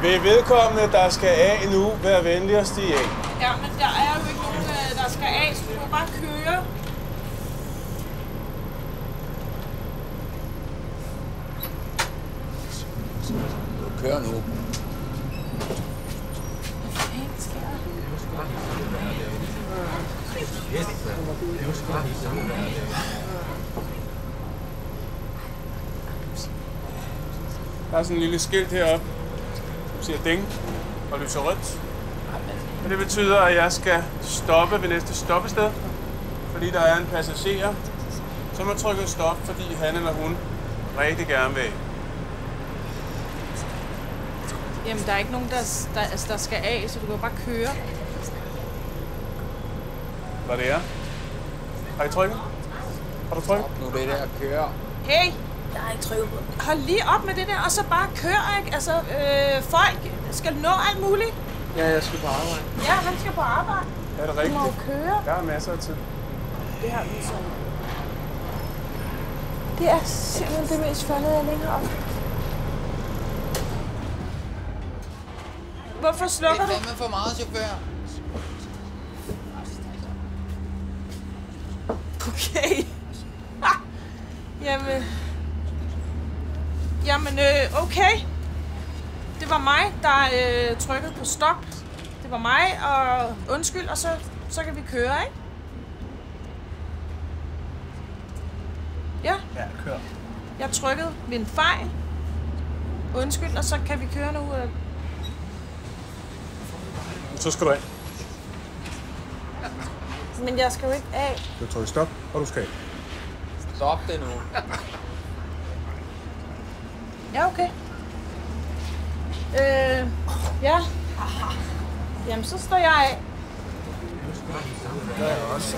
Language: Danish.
Vil vedkommende, der skal af nu, være venlig at stige af? Ja, men der er jo ikke nogen, der skal af, så du må bare køre. Du kører nu. Hvad fanden sker der? Der er sådan en lille skilt heroppe, som siger ding og lyser rødt. Og det betyder, at jeg skal stoppe ved næste stoppested, fordi der er en passager, som har trykket stop, fordi han eller hun rigtig gerne vil. Jamen, der er ikke nogen, der skal af, så du kan bare køre. Hvad det er? Har I trykket? Har du trykket? Nu det der kører. Hey! Jeg har ikke trykket på. Hold lige op med det der, og så bare kør, ikke? Altså, folk skal nå alt muligt. Ja, jeg skal på arbejde. Ja, han skal på arbejde. Er det Du rigtigt? må jo køre. Der er masser af tid. Det har vi så. Det er simpelthen det mest faldede, jeg længere op. Hvorfor slukker du? Det er fandme for meget, chauffør. Okay. Jamen, okay. Det var mig, der trykkede på stop. Det var mig, og undskyld, og så kan vi køre, ikke? Ja. Ja, kør. Jeg trykkede ved en fejl. Undskyld, og så kan vi køre nu. Så skal du af. Men jeg skal jo ikke af. Du trykker stop, og du skal af. Stop det nu. Ja, okay. Ja. Jamen, så står jeg af. Der er også.